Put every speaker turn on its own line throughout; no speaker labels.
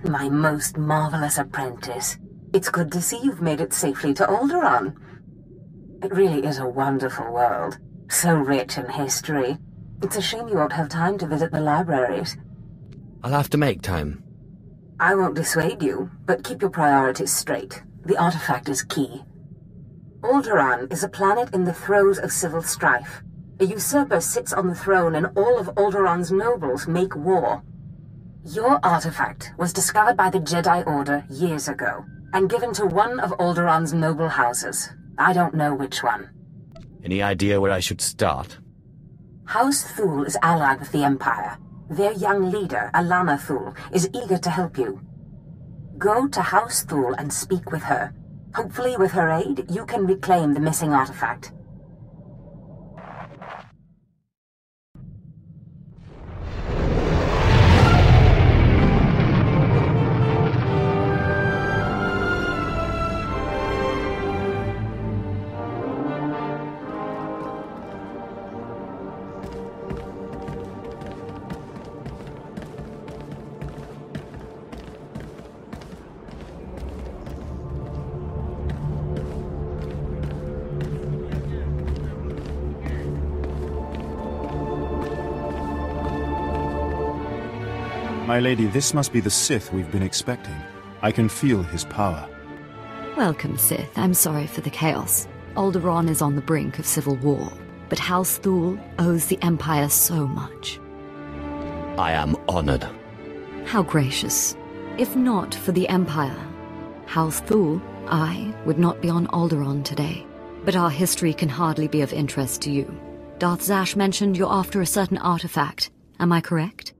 My most marvelous apprentice. It's good to see you've made it safely to Alderaan. It really is a wonderful world. So rich in history. It's a shame you won't have time to visit the libraries.
I'll have to make time.
I won't dissuade you, but keep your priorities straight. The artifact is key. Alderaan is a planet in the throes of civil strife. A usurper sits on the throne and all of Alderaan's nobles make war. Your artifact was discovered by the Jedi Order years ago, and given to one of Alderaan's noble houses. I don't know which one.
Any idea where I should start?
House Thule is allied with the Empire. Their young leader, Alana Thule, is eager to help you. Go to House Thule and speak with her. Hopefully with her aid, you can reclaim the missing artifact.
My lady, this must be the Sith we've been expecting. I can feel his power.
Welcome, Sith. I'm sorry for the chaos. Alderaan is on the brink of civil war, but House Thule owes the Empire so much.
I am honored.
How gracious. If not for the Empire, House Thule, I would not be on Alderaan today. But our history can hardly be of interest to you. Darth Zash mentioned you're after a certain artifact. Am I correct?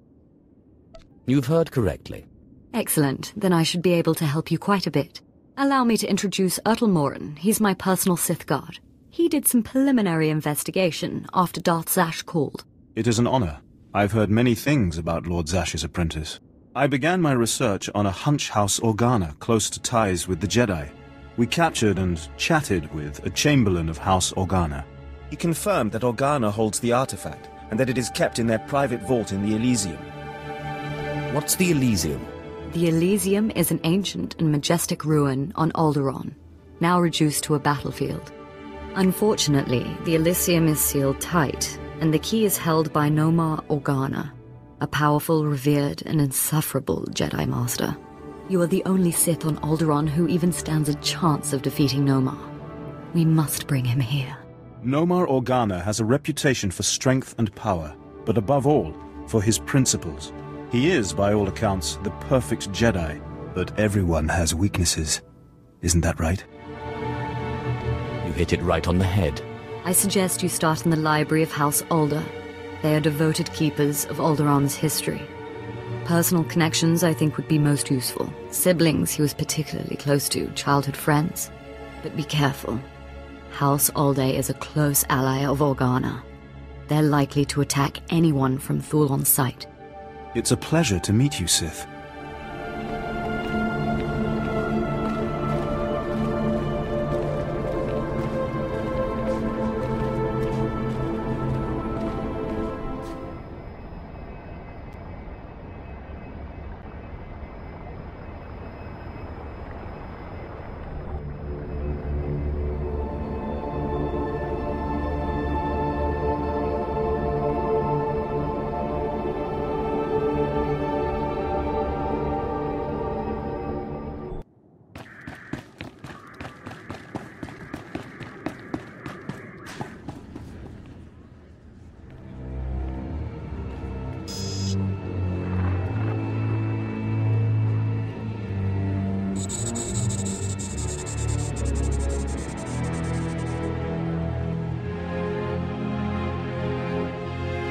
You've heard correctly.
Excellent. Then I should be able to help you quite a bit. Allow me to introduce Morin. He's my personal Sith guard. He did some preliminary investigation after Darth Zash called.
It is an honor. I've heard many things about Lord Zash's apprentice. I began my research on a hunch house Organa close to ties with the Jedi. We captured and chatted with a chamberlain of House Organa.
He confirmed that Organa holds the artifact, and that it is kept in their private vault in the Elysium.
What's the Elysium?
The Elysium is an ancient and majestic ruin on Alderaan, now reduced to a battlefield. Unfortunately, the Elysium is sealed tight, and the key is held by Nomar Organa, a powerful, revered, and insufferable Jedi Master. You are the only Sith on Alderaan who even stands a chance of defeating Nomar. We must bring him here.
Nomar Organa has a reputation for strength and power, but above all, for his principles. He is, by all accounts, the perfect Jedi, but everyone has weaknesses. Isn't that right?
You hit it right on the head.
I suggest you start in the library of House Alder. They are devoted keepers of Alderaan's history. Personal connections, I think, would be most useful. Siblings he was particularly close to, childhood friends. But be careful. House Alder is a close ally of Organa. They're likely to attack anyone from Thule on sight.
It's a pleasure to meet you, Sith.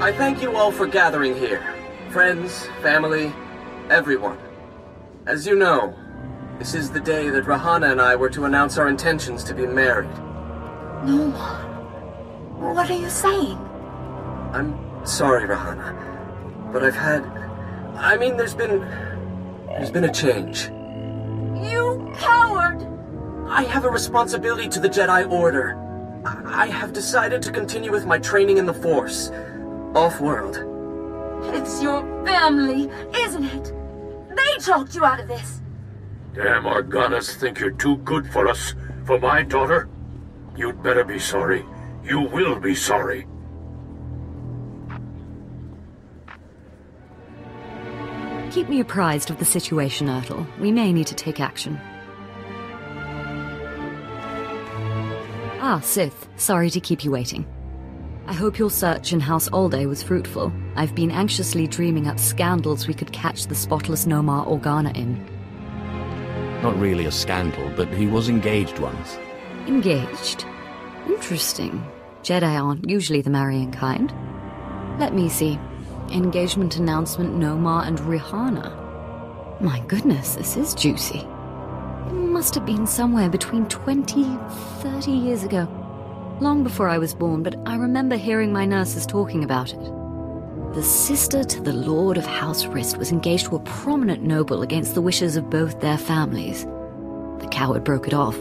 I thank you all for gathering here. Friends, family, everyone. As you know, this is the day that Rahana and I were to announce our intentions to be married.
Nomar, what are you saying?
I'm sorry, Rahana, but there's been a change.
You coward!
I have a responsibility to the Jedi Order. I have decided to continue with my training in the Force. Off-world.
It's your family, isn't it? They He talked you out of this!
Damn Organas think you're too good for us, for my daughter? You'd better be sorry. You will be sorry.
Keep me apprised of the situation, Ertl. We may need to take action. Ah, Sith. Sorry to keep you waiting. I hope your search in House Alde was fruitful. I've been anxiously dreaming up scandals we could catch the spotless Nomar Organa in.
Not really a scandal, but he was engaged once.
Engaged? Interesting. Jedi aren't usually the marrying kind. Let me see. Engagement announcement, Nomar and Rihanna. My goodness, this is juicy. It must have been somewhere between 20, 30 years ago. Long before I was born, but I remember hearing my nurses talking about it. The sister to the Lord of House Rist was engaged to a prominent noble against the wishes of both their families. The coward broke it off.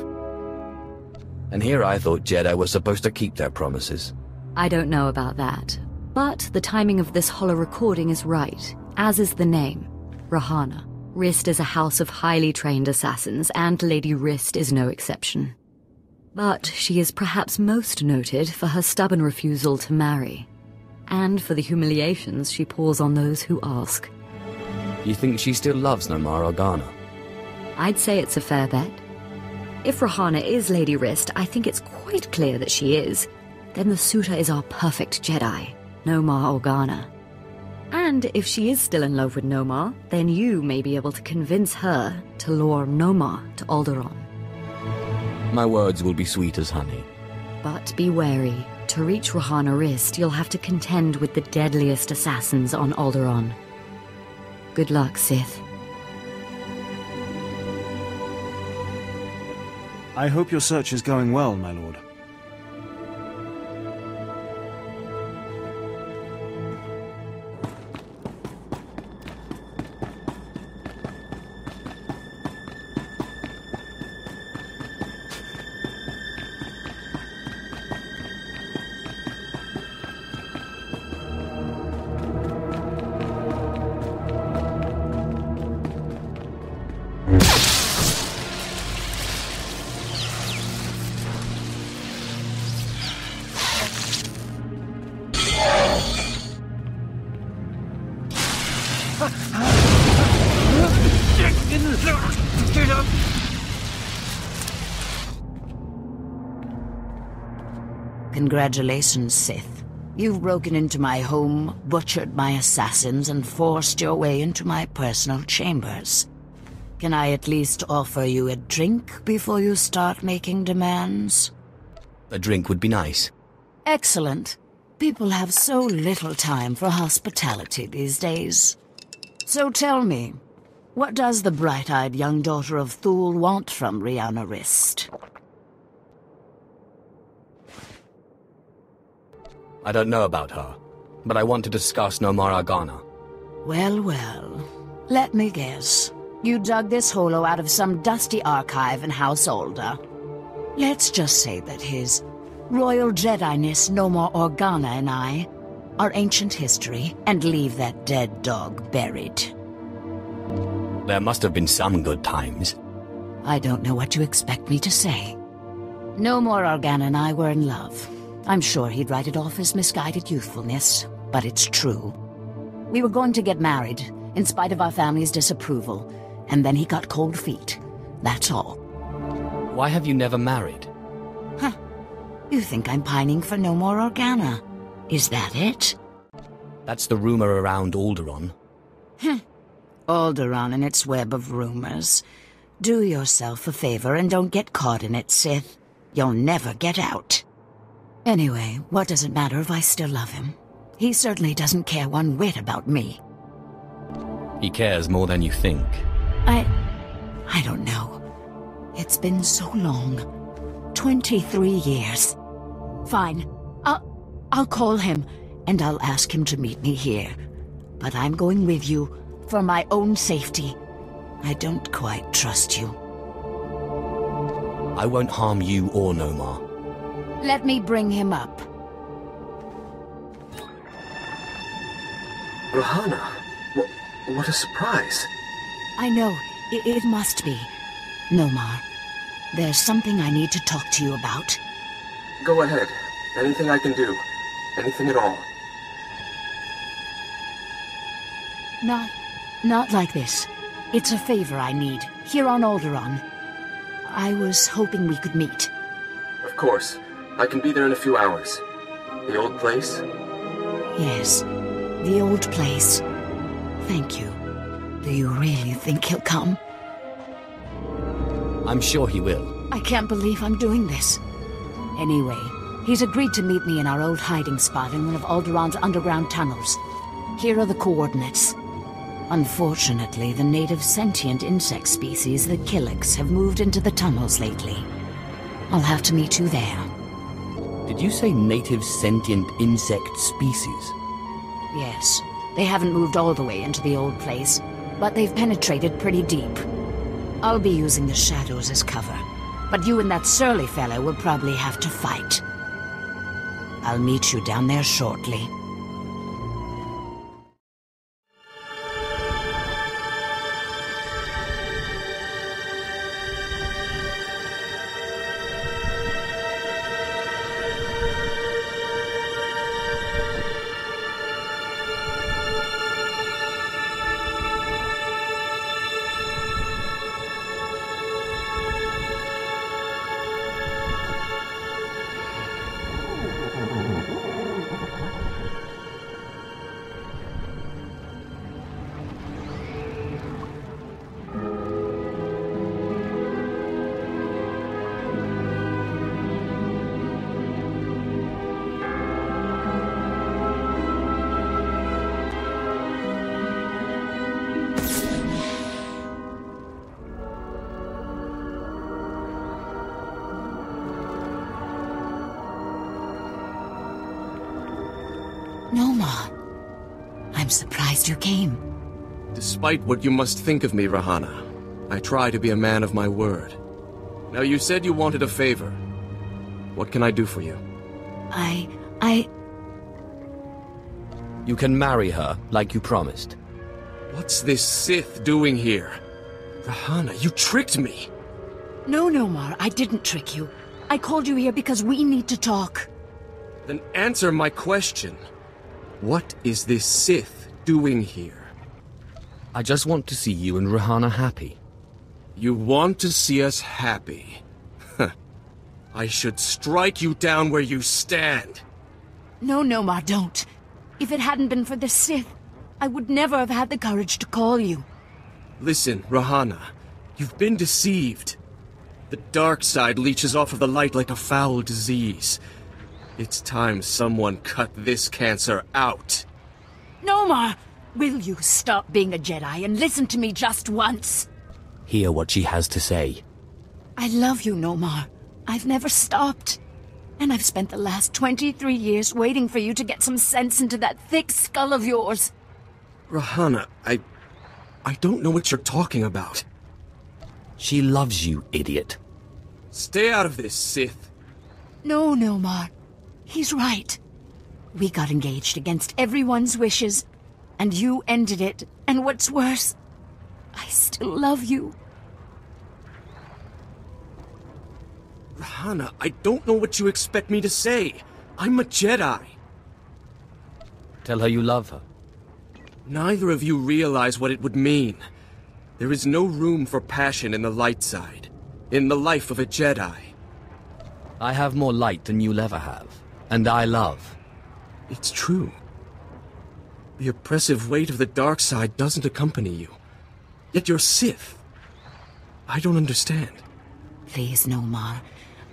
And here I thought Jedi were supposed to keep their promises.
I don't know about that. But the timing of this holo recording is right, as is the name, Rihanna. Rist is a house of highly trained assassins, and Lady Rist is no exception. But she is perhaps most noted for her stubborn refusal to marry, and for the humiliations she pours on those who ask.
You think she still loves Nomar Organa?
I'd say it's a fair bet. If Rihanna is Lady Rist, I think it's quite clear that she is. Then the suitor is our perfect Jedi, Nomar Organa. And if she is still in love with Nomar, then you may be able to convince her to lure Nomar to Alderaan.
My words will be sweet as honey.
But be wary. To reach Rihanna Rist, you'll have to contend with the deadliest assassins on Alderaan. Good luck, Sith.
I hope your search is going well, my lord.
Congratulations, Sith. You've broken into my home, butchered my assassins, and forced your way into my personal chambers. Can I at least offer you a drink before you start making demands?
A drink would be nice.
Excellent. People have so little time for hospitality these days. So tell me, what does the bright-eyed young daughter of Thule want from Rihanna Rist?
I don't know about her, but I want to discuss Nomar Organa.
Well, well. Let me guess. You dug this holo out of some dusty archive in House Alda. Let's just say that his Royal Jedi-ness Nomar Organa and I are ancient history, and leave that dead dog buried.
There must have been some good times.
I don't know what you expect me to say. Nomar Organa and I were in love. I'm sure he'd write it off as misguided youthfulness, but it's true. We were going to get married, in spite of our family's disapproval, and then he got cold feet. That's all.
Why have you never married?
Huh. You think I'm pining for Nomar Organa? Is that it?
That's the rumor around Alderaan.
Alderaan and its web of rumors. Do yourself a favor and don't get caught in it, Sith. You'll never get out. Anyway, what does it matter if I still love him? He certainly doesn't care one whit about me.
He cares more than you think.
I don't know. It's been so long. 23 years. Fine. I'll call him, and I'll ask him to meet me here. But I'm going with you, for my own safety. I don't quite trust you.
I won't harm you or Nomar.
Let me bring him up.
Rihanna, what a surprise.
I know. It must be. Nomar, there's something I need to talk to you about.
Go ahead. Anything I can do. Anything at all.
Not like this. It's a favor I need, here on Alderaan. I was hoping we could meet.
Of course. I can be there in a few hours. The old place?
Yes, the old place. Thank you. Do you really think he'll come?
I'm sure he will.
I can't believe I'm doing this. Anyway, he's agreed to meet me in our old hiding spot in one of Alderaan's underground tunnels. Here are the coordinates. Unfortunately, the native sentient insect species, the Killiks, have moved into the tunnels lately. I'll have to meet you there.
Did you say native sentient insect species?
Yes. They haven't moved all the way into the old place, but they've penetrated pretty deep. I'll be using the shadows as cover, but you and that surly fellow will probably have to fight. I'll meet you down there shortly. Nomar, I'm surprised you came.
Despite what you must think of me, Rahana, I try to be a man of my word. Now, you said you wanted a favor. What can I do for you?
You can marry her, like you promised.
What's this Sith doing here? Rahana, you tricked me!
No, Nomar, I didn't trick you. I called you here because we need to talk.
Then answer my question. What is this Sith doing here?
I just want to see you and Rahana happy.
You want to see us happy? I should strike you down where you stand.
No, Nomar, don't. If it hadn't been for the Sith, I would never have had the courage to call you.
Listen, Rahana, you've been deceived. The dark side leeches off of the light like a foul disease. It's time someone cut this cancer out.
Nomar, will you stop being a Jedi and listen to me just once?
Hear what she has to say.
I love you, Nomar. I've never stopped. And I've spent the last 23 years waiting for you to get some sense into that thick skull of yours.
Rahana, I don't know what you're talking about.
She loves you, idiot.
Stay out of this, Sith.
No, Nomar. He's right. We got engaged against everyone's wishes, and you ended it, and what's worse, I still love you.
Rahana, I don't know what you expect me to say. I'm a Jedi.
Tell her you love her.
Neither of you realize what it would mean. There is no room for passion in the light side, in the life of a Jedi.
I have more light than you'll ever have, and I love.
It's true. The oppressive weight of the dark side doesn't accompany you. Yet you're Sith. I don't understand.
Please, Nomar.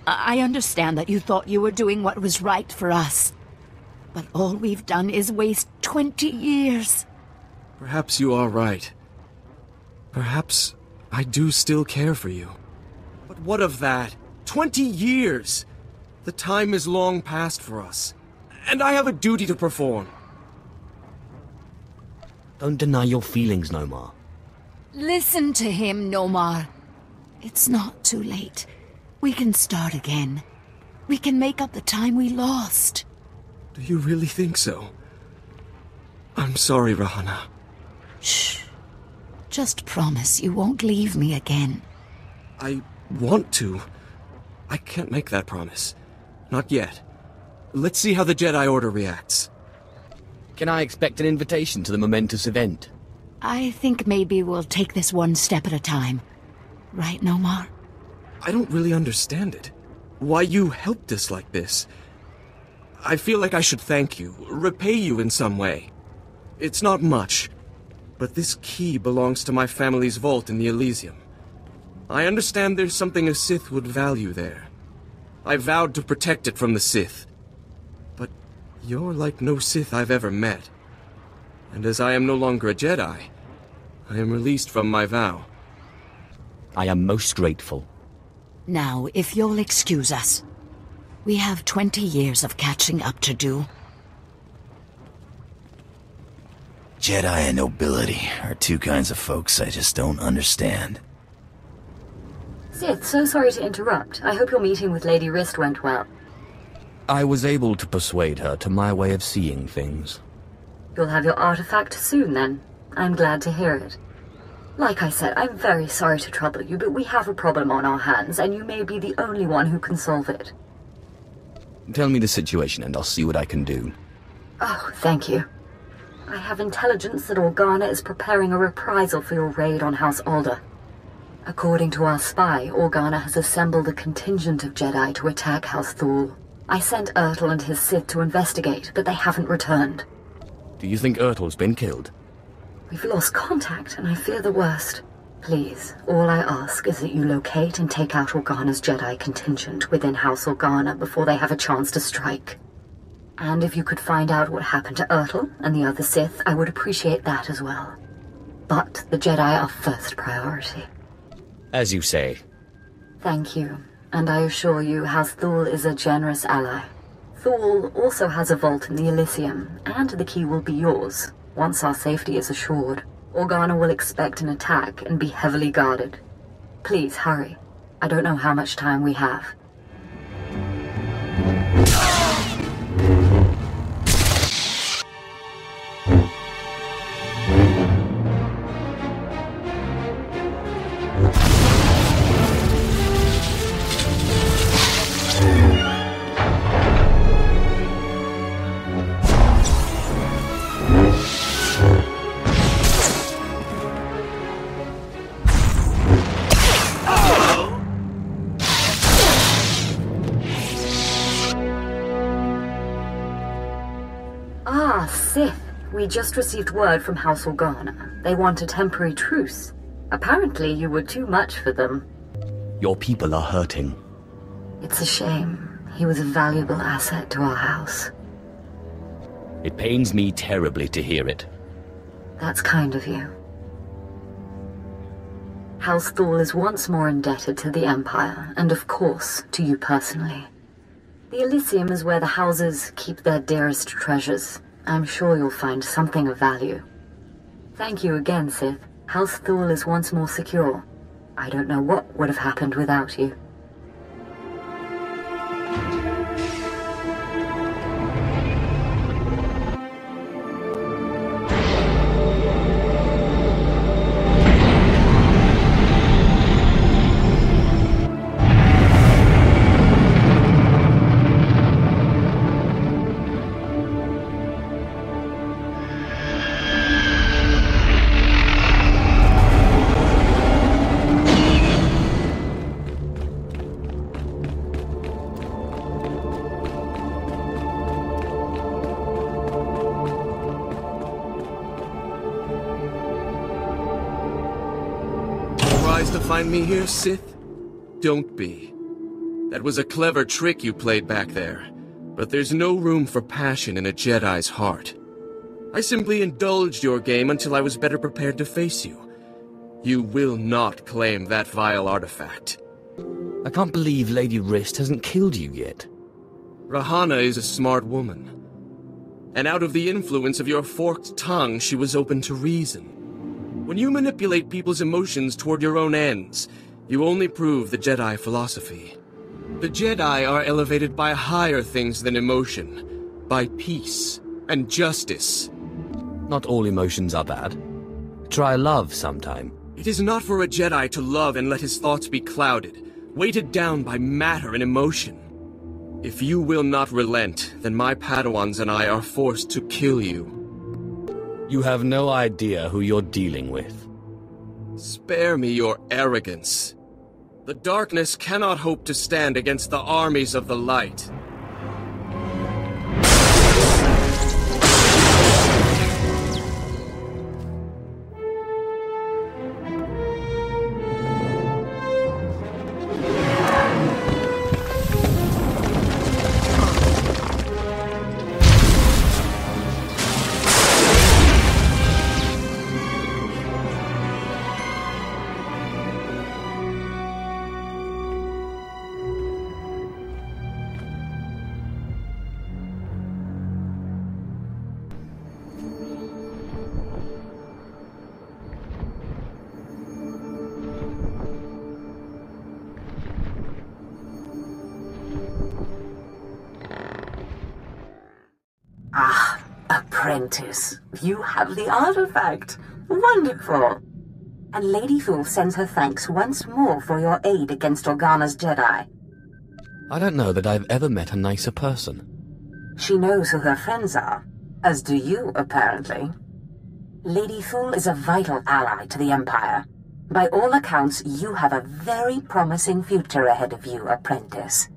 I understand that you thought you were doing what was right for us. But all we've done is waste 20 years.
Perhaps you are right. Perhaps I do still care for you. But what of that? 20 years! The time is long past for us. And I have a duty to perform.
Don't deny your feelings, Nomar.
Listen to him, Nomar. It's not too late. We can start again. We can make up the time we lost.
Do you really think so? I'm sorry, Rahana.
Shh. Just promise you won't leave me again.
I want to. I can't make that promise. Not yet. Let's see how the Jedi Order reacts.
Can I expect an invitation to the momentous event?
I think maybe we'll take this one step at a time. Right, Nomar?
I don't really understand it. Why you helped us like this. I feel like I should thank you, repay you in some way. It's not much, but this key belongs to my family's vault in the Elysium. I understand there's something a Sith would value there. I vowed to protect it from the Sith. But you're like no Sith I've ever met. And as I am no longer a Jedi, I am released from my vow.
I am most grateful.
Now, if you'll excuse us. We have 20 years of catching up to do.
Jedi and nobility are two kinds of folks I just don't understand.
Sith, so sorry to interrupt. I hope your meeting with Lady Rist went well.
I was able to persuade her to my way of seeing things.
You'll have your artifact soon, then. I'm glad to hear it. Like I said, I'm very sorry to trouble you, but we have a problem on our hands, and you may be the only one who can solve it.
Tell me the situation and I'll see what I can do.
Oh, thank you. I have intelligence that Organa is preparing a reprisal for your raid on House Alder. According to our spy, Organa has assembled a contingent of Jedi to attack House Thule. I sent Ertl and his Sith to investigate, but they haven't returned.
Do you think Ertl's been killed?
We've lost contact, and I fear the worst. Please, all I ask is that you locate and take out Organa's Jedi contingent within House Organa before they have a chance to strike. And if you could find out what happened to Ertl and the other Sith, I would appreciate that as well. But the Jedi are first priority.
As you say.
Thank you, and I assure you House Thule is a generous ally. Thule also has a vault in the Elysium, and the key will be yours, once our safety is assured. Organa will expect an attack and be heavily guarded. Please, hurry. I don't know how much time we have. Sith, we just received word from House Organa. They want a temporary truce. Apparently you were too much for them.
Your people are hurting.
It's a shame. He was a valuable asset to our house.
It pains me terribly to hear it.
That's kind of you. House Thule is once more indebted to the Empire, and of course, to you personally. The Elysium is where the houses keep their dearest treasures. I'm sure you'll find something of value. Thank you again, Sith. House Thule is once more secure. I don't know what would have happened without you.
To find me here, Sith? Don't be. That was a clever trick you played back there, but there's no room for passion in a Jedi's heart. I simply indulged your game until I was better prepared to face you. You will not claim that vile artifact.
I can't believe Lady Rist hasn't killed you yet.
Rahana is a smart woman. And out of the influence of your forked tongue, she was open to reason. When you manipulate people's emotions toward your own ends, you only prove the Jedi philosophy. The Jedi are elevated by higher things than emotion, by peace and justice.
Not all emotions are bad. Try love sometime.
It is not for a Jedi to love and let his thoughts be clouded, weighted down by matter and emotion. If you will not relent, then my Padawans and I are forced to kill you.
You have no idea who you're dealing with.
Spare me your arrogance. The darkness cannot hope to stand against the armies of the light.
Ah, apprentice. You have the artifact. Wonderful. And Lady Thule sends her thanks once more for your aid against Organa's Jedi.
I don't know that I've ever met a nicer person.
She knows who her friends are, as do you, apparently. Lady Thule is a vital ally to the Empire. By all accounts, you have a very promising future ahead of you, apprentice.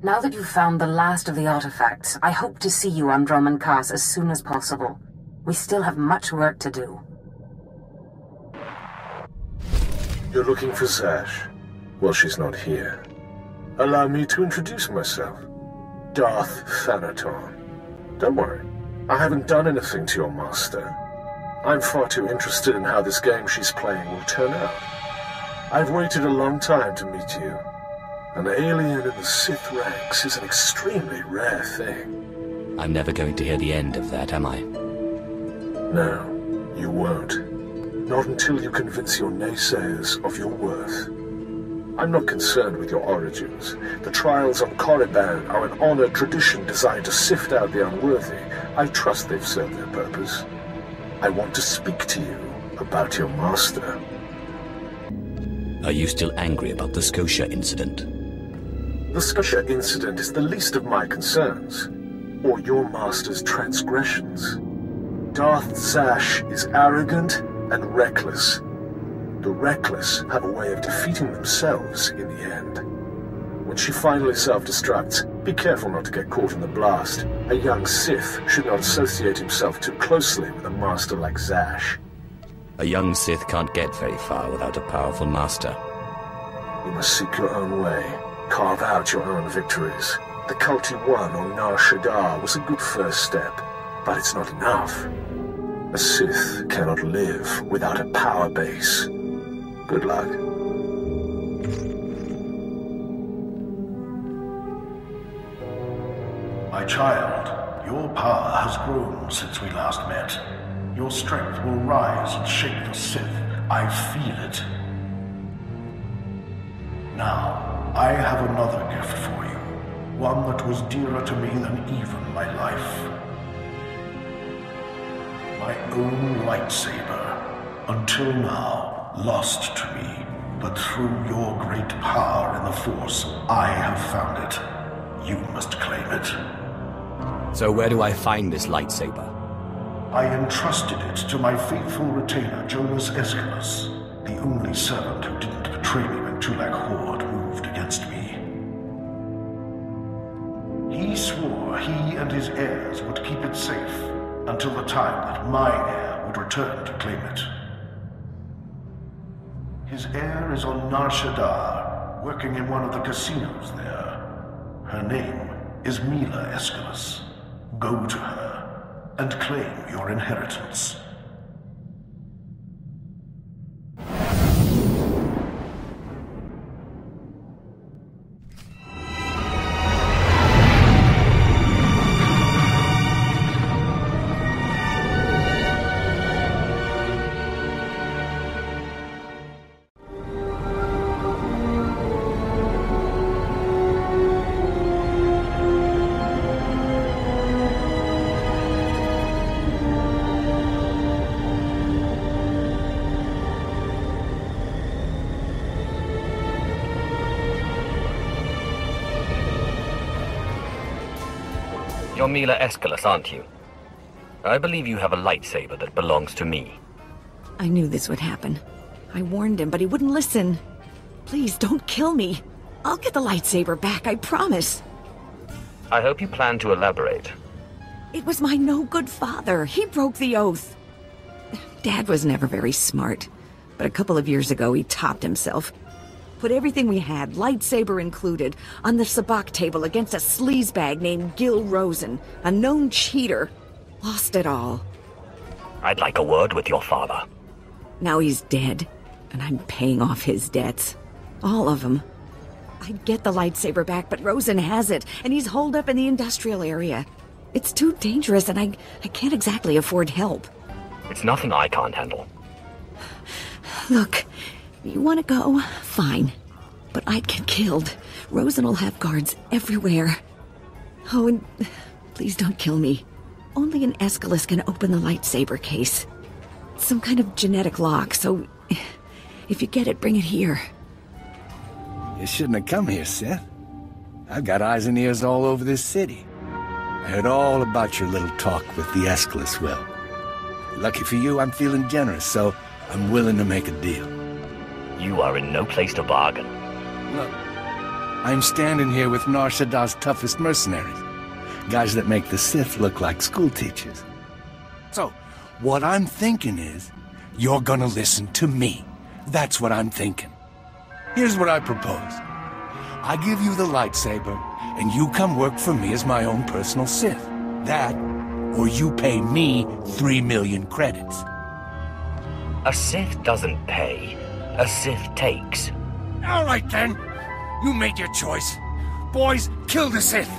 Now that you've found the last of the artifacts, I hope to see you on Dromund Kaas as soon as possible. We still have much work to do.
You're looking for Zash? Well, she's not here. Allow me to introduce myself. Darth Thanaton. Don't worry, I haven't done anything to your master. I'm far too interested in how this game she's playing will turn out. I've waited a long time to meet you. An alien in the Sith ranks is an extremely rare thing.
I'm never going to hear the end of that, am I?
No, you won't. Not until you convince your naysayers of your worth. I'm not concerned with your origins. The trials on Korriban are an honored tradition designed to sift out the unworthy. I trust they've served their purpose. I want to speak to you about your master.
Are you still angry about the Scotia incident?
The Scotia incident is the least of my concerns, or your master's transgressions. Darth Zash is arrogant and reckless. The reckless have a way of defeating themselves in the end. When she finally self-destructs, be careful not to get caught in the blast. A young Sith should not associate himself too closely with a master like Zash.
A young Sith can't get very far without a powerful master.
You must seek your own way. Carve out your own victories. The cult you won on Nar Shaddaa was a good first step, but it's not enough. A Sith cannot live without a power base. Good luck.
My child, your power has grown since we last met. Your strength will rise and shake the Sith. I feel it. Now, I have another gift for you. One that was dearer to me than even my life. My own lightsaber. Until now, lost to me. But through your great power in the Force, I have found it. You must claim it.
So where do I find this lightsaber?
I entrusted it to my faithful retainer, Jonas Aeschylus, the only servant who didn't betray me when Tulak Horde moved against me. He swore he and his heirs would keep it safe until the time that my heir would return to claim it. His heir is on Nar Shaddaa, working in one of the casinos there. Her name is Mila Aeschylus. Go to her and claim your inheritance.
You're Mila Aeschylus, aren't you? I believe you have a lightsaber that belongs to me.
I knew this would happen. I warned him, but he wouldn't listen. Please, don't kill me. I'll get the lightsaber back, I promise.
I hope you plan to elaborate.
It was my no-good father. He broke the oath. Dad was never very smart, but a couple of years ago he topped himself. Put everything we had, lightsaber included, on the sabacc table against a sleazebag named Gil Rosen, a known cheater. Lost it all.
I'd like a word with your father.
Now he's dead, and I'm paying off his debts. All of them. I'd get the lightsaber back, but Rosen has it, and he's holed up in the industrial area. It's too dangerous, and I can't exactly afford help.
It's nothing I can't handle.
Look, you want to go? Fine. But I'd get killed. Rosen will have guards everywhere. Oh, and please don't kill me. Only an Aeschylus can open the lightsaber case. It's some kind of genetic lock, so if you get it, bring it here.
You shouldn't have come here, Seth. I've got eyes and ears all over this city. I heard all about your little talk with the Aeschylus will. Lucky for you, I'm feeling generous, so I'm willing to make a deal.
You are in no place to bargain.
Look, I'm standing here with Nar Shaddaa's toughest mercenaries. Guys that make the Sith look like school teachers. So, what I'm thinking is, you're gonna listen to me. That's what I'm thinking. Here's what I propose. I give you the lightsaber, and you come work for me as my own personal Sith. That, or you pay me 3 million credits.
A Sith doesn't pay. A Sith takes.
All right, then. You made your choice. Boys, kill the Sith.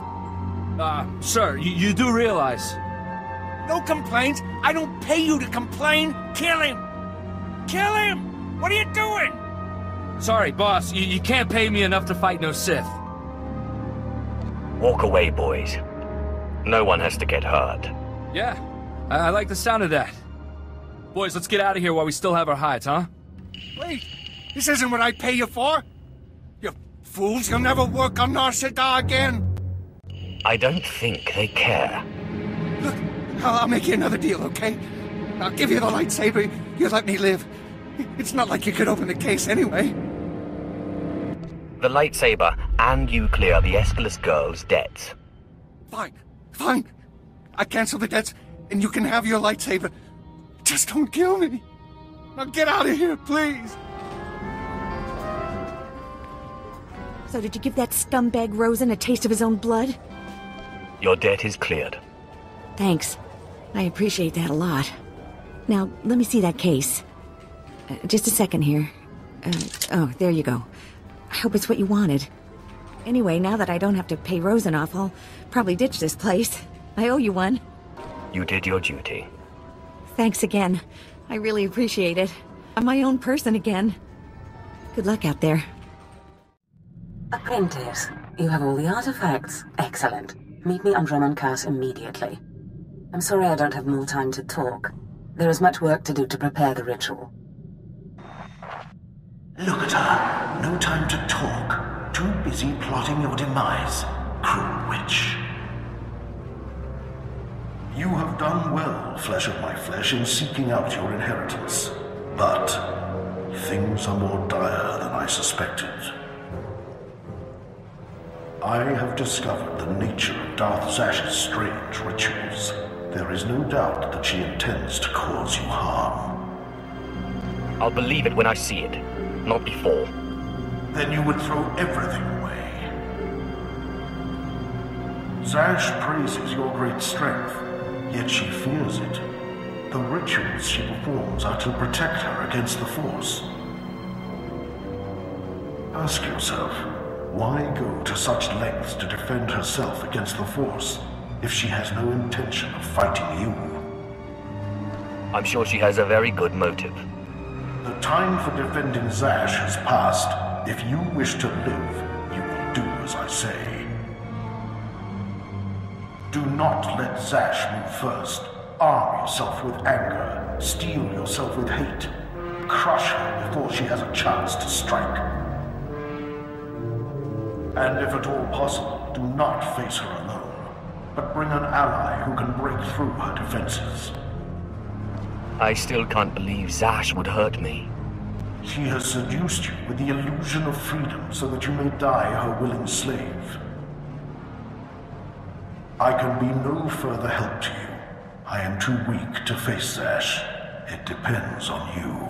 Sir, you do realize...
No complaints. I don't pay you to complain. Kill him. Kill him! What are you doing?
Sorry, boss. You can't pay me enough to fight no Sith.
Walk away, boys. No one has to get hurt.
Yeah, I like the sound of that. Boys, let's get out of here while we still have our hides, huh?
Wait, this isn't what I pay you for. You fools, you'll never work on Nar Shaddaa again.
I don't think they care.
Look, I'll make you another deal, okay? I'll give you the lightsaber, you let me live. It's not like you could open the case anyway.
The lightsaber, and you clear the Aeschylus girl's debts.
Fine. I cancel the debts, and you can have your lightsaber. Just don't kill me. Now get out of here, please.
So did you give that scumbag Rosen a taste of his own blood?
Your debt is cleared.
Thanks. I appreciate that a lot. Now, let me see that case. Just a second here. Oh, there you go. I hope it's what you wanted. Anyway, now that I don't have to pay Rosen off, I'll probably ditch this place. I owe you one.
You did your duty.
Thanks again. I really appreciate it. I'm my own person again. Good luck out there.
Apprentice, you have all the artifacts. Excellent. Meet me on Dromon immediately. I'm sorry I don't have more time to talk. There is much work to do to prepare the ritual.
Look at her. No time to talk. Too busy plotting your demise, cruel witch. You have done well, flesh of my flesh, in seeking out your inheritance. But things are more dire than I suspected. I have discovered the nature of Darth Zash's strange rituals. There is no doubt that she intends to cause you harm.
I'll believe it when I see it, not before.
Then you would throw everything away. Zash praises your great strength, yet she fears it. The rituals she performs are to protect her against the Force. Ask yourself, why go to such lengths to defend herself against the Force if she has no intention of fighting you?
I'm sure she has a very good motive.
The time for defending Zash has passed. If you wish to live, you will do as I say. Do not let Zash move first. Arm yourself with anger. Steel yourself with hate. Crush her before she has a chance to strike. And if at all possible, do not face her alone. but bring an ally who can break through her defenses.
I still can't believe Zash would hurt me.
She has seduced you with the illusion of freedom so that you may die her willing slave. I can be no further help to you. I am too weak to face Zash. It depends on you.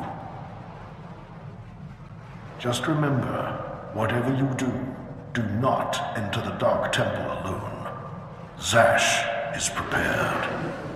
Just remember, whatever you do, do not enter the Dark Temple alone. Zash is prepared.